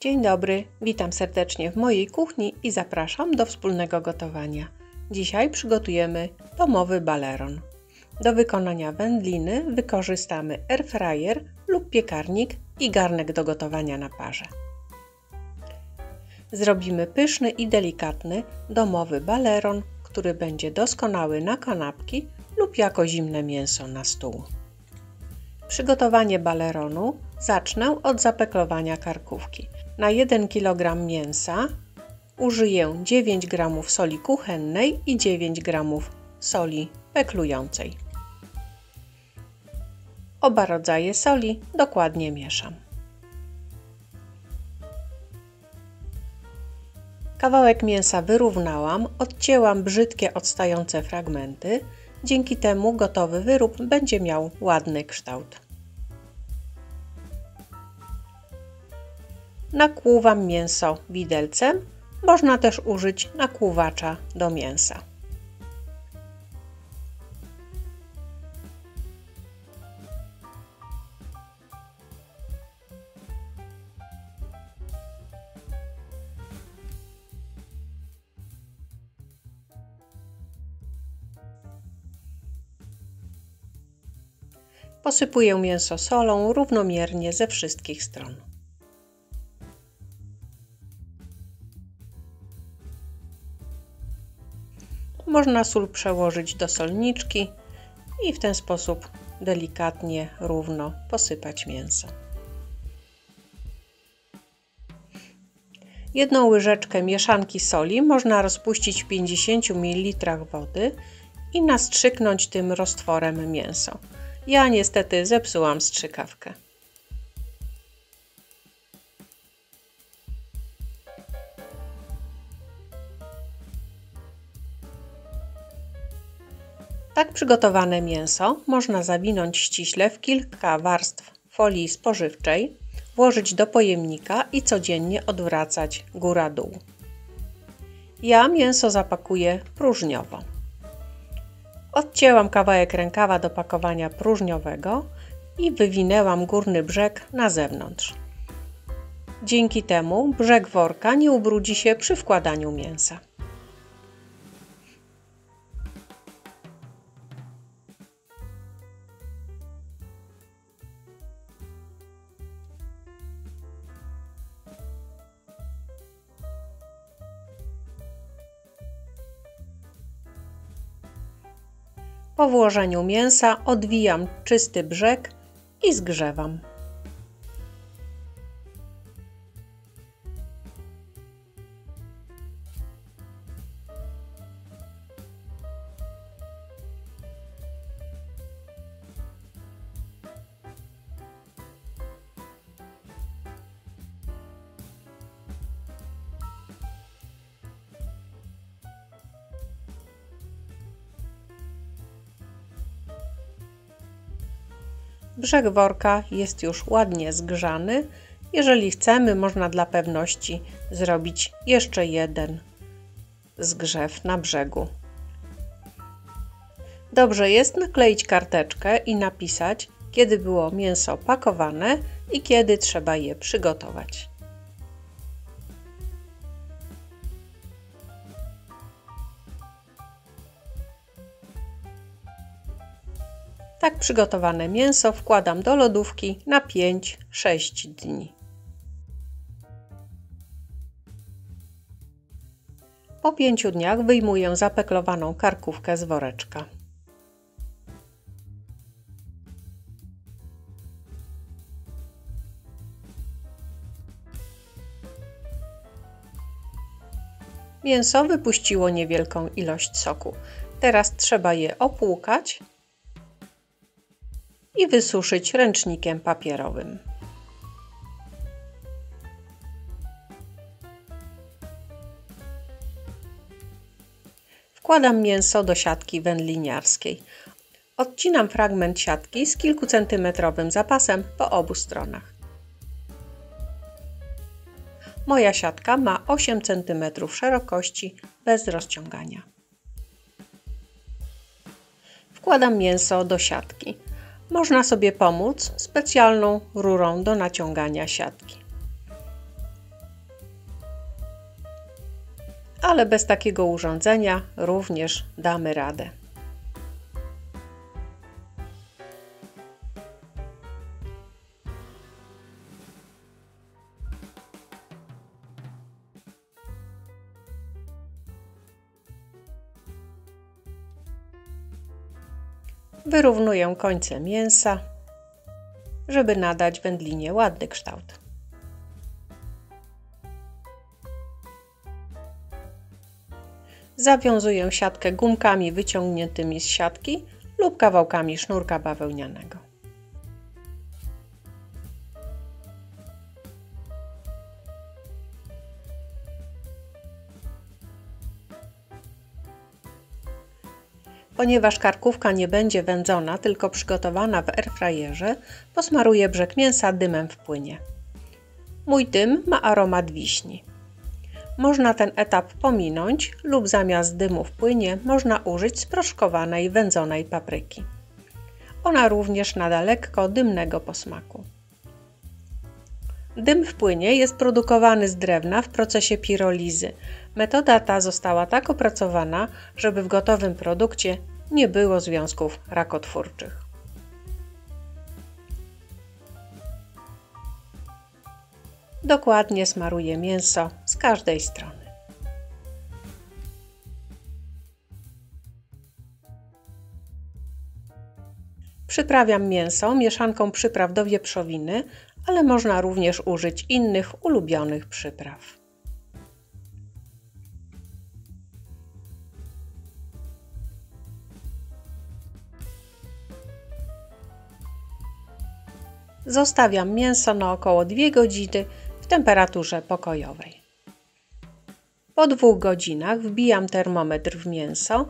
Dzień dobry, witam serdecznie w mojej kuchni i zapraszam do wspólnego gotowania. Dzisiaj przygotujemy domowy baleron. Do wykonania wędliny wykorzystamy airfryer lub piekarnik i garnek do gotowania na parze. Zrobimy pyszny i delikatny domowy baleron, który będzie doskonały na kanapki lub jako zimne mięso na stół. Przygotowanie baleronu zacznę od zapeklowania karkówki. Na 1 kg mięsa użyję 9 g soli kuchennej i 9 g soli peklującej. Oba rodzaje soli dokładnie mieszam. Kawałek mięsa wyrównałam, odcięłam brzydkie odstające fragmenty. Dzięki temu gotowy wyrób będzie miał ładny kształt. Nakłuwam mięso widelcem, można też użyć nakłuwacza do mięsa. Posypuję mięso solą równomiernie ze wszystkich stron. Można sól przełożyć do solniczki i w ten sposób delikatnie, równo posypać mięso. 1 łyżeczkę mieszanki soli można rozpuścić w 50 ml wody i nastrzyknąć tym roztworem mięso. Ja niestety zepsułam strzykawkę. Tak przygotowane mięso można zawinąć ściśle w kilka warstw folii spożywczej, włożyć do pojemnika i codziennie odwracać góra-dół. Ja mięso zapakuję próżniowo. Odcięłam kawałek rękawa do pakowania próżniowego i wywinęłam górny brzeg na zewnątrz. Dzięki temu brzeg worka nie ubrudzi się przy wkładaniu mięsa. Po włożeniu mięsa odwijam czysty brzeg i zgrzewam. Brzeg worka jest już ładnie zgrzany. Jeżeli chcemy, można dla pewności zrobić jeszcze jeden zgrzew na brzegu. Dobrze jest nakleić karteczkę i napisać, kiedy było mięso pakowane i kiedy trzeba je przygotować. Tak przygotowane mięso wkładam do lodówki na 5-6 dni. Po 5 dniach wyjmuję zapeklowaną karkówkę z woreczka. Mięso wypuściło niewielką ilość soku. Teraz trzeba je opłukać i wysuszyć ręcznikiem papierowym. Wkładam mięso do siatki wędliniarskiej. Odcinam fragment siatki z kilkucentymetrowym zapasem po obu stronach. Moja siatka ma 8 cm szerokości bez rozciągania. Wkładam mięso do siatki. Można sobie pomóc specjalną rurą do naciągania siatki. ale bez takiego urządzenia również damy radę. Wyrównuję końce mięsa, żeby nadać wędlinie ładny kształt. Zawiązuję siatkę gumkami wyciągniętymi z siatki lub kawałkami sznurka bawełnianego. Ponieważ karkówka nie będzie wędzona, tylko przygotowana w airfryerze, posmaruję brzeg mięsa dymem w płynie. Mój dym ma aromat wiśni. Można ten etap pominąć lub zamiast dymu w płynie można użyć sproszkowanej, wędzonej papryki. Ona również nada lekko dymnego posmaku. Dym w płynie jest produkowany z drewna w procesie pirolizy. Metoda ta została tak opracowana, żeby w gotowym produkcie nie było związków rakotwórczych. Dokładnie smaruję mięso z każdej strony. Przyprawiam mięso mieszanką przypraw do wieprzowiny, ale można również użyć innych ulubionych przypraw. Zostawiam mięso na około 2 godziny w temperaturze pokojowej. Po 2 godzinach wbijam termometr w mięso,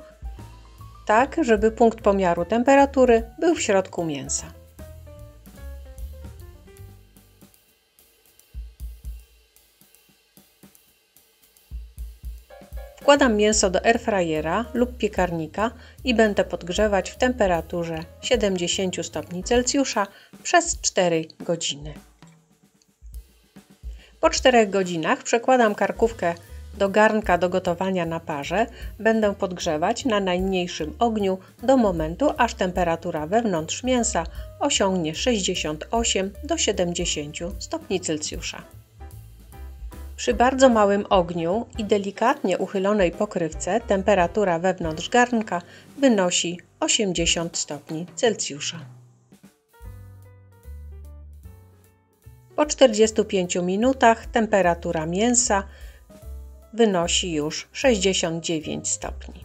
tak żeby punkt pomiaru temperatury był w środku mięsa. Wkładam mięso do airfryera lub piekarnika i będę podgrzewać w temperaturze 70 stopni Celsjusza przez 4 godziny. Po 4 godzinach przekładam karkówkę do garnka do gotowania na parze. Będę podgrzewać na najmniejszym ogniu do momentu, aż temperatura wewnątrz mięsa osiągnie 68 do 70 stopni Celsjusza. Przy bardzo małym ogniu i delikatnie uchylonej pokrywce temperatura wewnątrz garnka wynosi 80 stopni Celsjusza. Po 45 minutach temperatura mięsa wynosi już 69 stopni.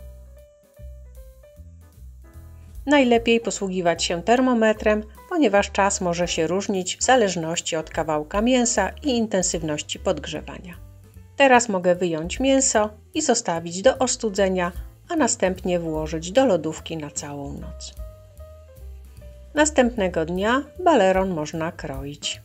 Najlepiej posługiwać się termometrem, ponieważ czas może się różnić w zależności od kawałka mięsa i intensywności podgrzewania. Teraz mogę wyjąć mięso i zostawić do ostudzenia, a następnie włożyć do lodówki na całą noc. Następnego dnia baleron można kroić.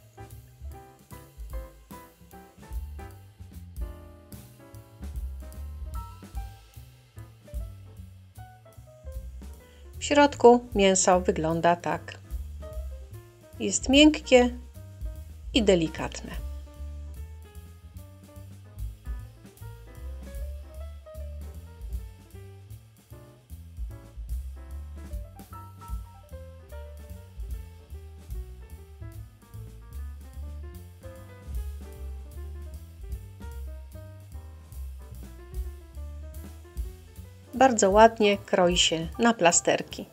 W środku mięso wygląda tak. Jest miękkie i delikatne. Bardzo ładnie kroi się na plasterki.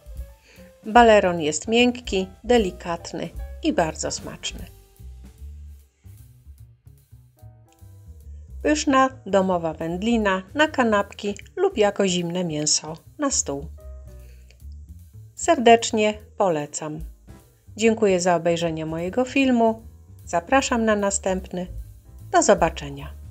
Baleron jest miękki, delikatny i bardzo smaczny. Pyszna, domowa wędlina na kanapki lub jako zimne mięso na stół. Serdecznie polecam. Dziękuję za obejrzenie mojego filmu. Zapraszam na następny. Do zobaczenia.